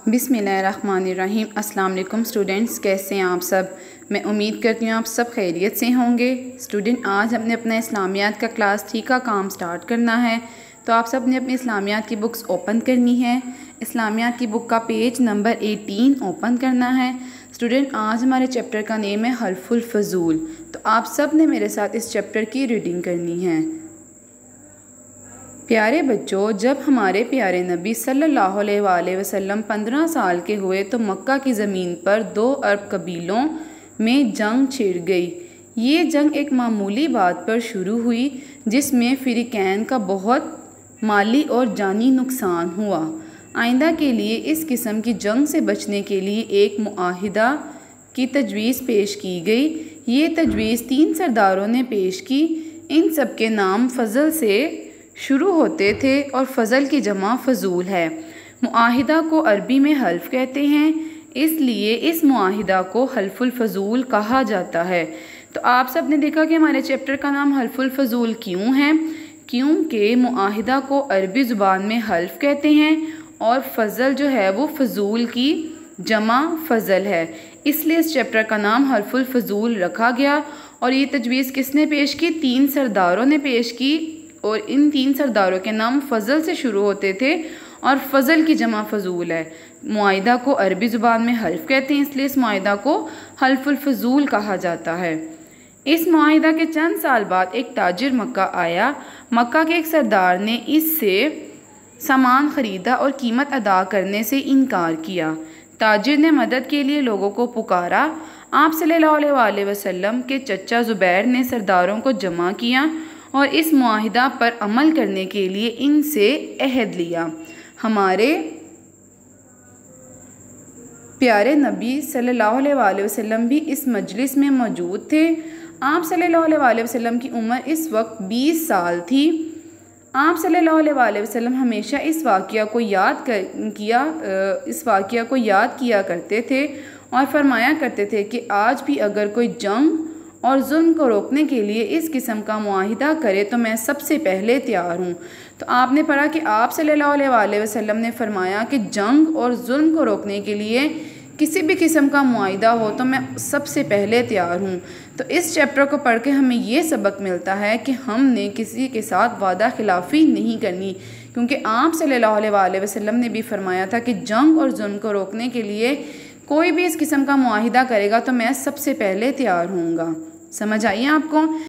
बिस्मिल्लाहिर्रहमानिर्रहीम। अस्सलाम वालेकुम स्टूडेंट्स, कैसे हैं आप सब। मैं उम्मीद करती हूँ आप सब खैरियत से होंगे। स्टूडेंट, आज हमने अपना इस्लामियात का क्लास 3 का काम स्टार्ट करना है। तो आप सब ने अपनी इस्लामियात की बुक्स ओपन करनी है। इस्लामियात की बुक का पेज नंबर 18 ओपन करना है। स्टूडेंट, आज हमारे चैप्टर का नेम है हल्फुल फजूल। तो आप सब ने मेरे साथ इस चैप्टर की रीडिंग करनी है। प्यारे बच्चों, जब हमारे प्यारे नबी सल्लल्लाहु अलैहि वसल्लम 15 साल के हुए तो मक्का की ज़मीन पर 2 अरब कबीलों में जंग छिड़ गई। ये जंग एक मामूली बात पर शुरू हुई जिसमें फ़िरीक़ैन का बहुत माली और जानी नुकसान हुआ। आइंदा के लिए इस किस्म की जंग से बचने के लिए एक मुआहिदा की तजवीज़ पेश की गई। ये तजवीज़ 3 सरदारों ने पेश की। इन सब के नाम फ़ज़ल से शुरू होते थे और फ़ज़ल की जमा फ़जूल है। मुआहिदा को अरबी में हल्फ कहते हैं, इसलिए इस मुआहिदा को हल्फुल फजूल कहा जाता है। तो आप सब ने देखा कि हमारे चैप्टर का नाम हल्फुल फजूल क्यों है, क्योंकि मुआहिदा को अरबी ज़ुबान में हल्फ कहते हैं और फ़ज़ल जो है वो फ़जूल की जमा फ़ज़ल है, इसलिए इस चैप्टर का नाम हल्फुल फजूल रखा गया। और ये तजवीज़ किसने पेश की? 3 सरदारों ने पेश की और इन 3 सरदारों के नाम फ़ज़ल से शुरू होते थे और फ़ज़ल की जमा फ़जूल है। मुआहिदा को अरबी ज़ुबान में हल्फ कहते हैं, इसलिए इस मुआहिदा को हल्फुल फजूल कहा जाता है। इस मुआहिदा के चंद साल बाद एक ताजिर मक्का आया। मक्का के एक सरदार ने इससे सामान ख़रीदा और कीमत अदा करने से इनकार किया। ताजिर ने मदद के लिए लोगों को पुकारा। आप सल्लल्लाहु अलैहि वसल्लम के चचा ज़ुबैर ने सरदारों को जमा किया और इस मुआहिदा पर अमल करने के लिए इनसे अहद लिया। हमारे प्यारे नबी सल्लल्लाहु अलैहि वसल्लम भी इस मजलिस में मौजूद थे। आप सल्लल्लाहु अलैहि वसल्लम की उम्र इस वक्त 20 साल थी। आप सल्लल्लाहु अलैहि वसल्लम हमेशा इस वाक़या को याद किया करते थे और फरमाया करते थे कि आज भी अगर कोई जंग और जुल्म को रोकने के लिए इस किस्म का मुआहिदा करे तो मैं सबसे पहले तैयार हूँ। तो आपने पढ़ा कि आप सल्लल्लाहु अलैहि वसल्लम ने फरमाया कि जंग और जुल्म को रोकने के लिए किसी भी किस्म का मुआहिदा हो तो मैं सबसे पहले तैयार हूँ। तो इस चैप्टर को पढ़ के हमें ये सबक मिलता है कि हमने किसी के साथ वादा खिलाफ़ी नहीं करनी, क्योंकि आप सल्लल्लाहु अलैहि वसल्लम ने भी फरमाया था कि जंग और जुल्म को रोकने के लिए कोई भी इस किस्म का मुआहिदा करेगा तो मैं सबसे पहले तैयार होऊंगा। समझ आई आपको?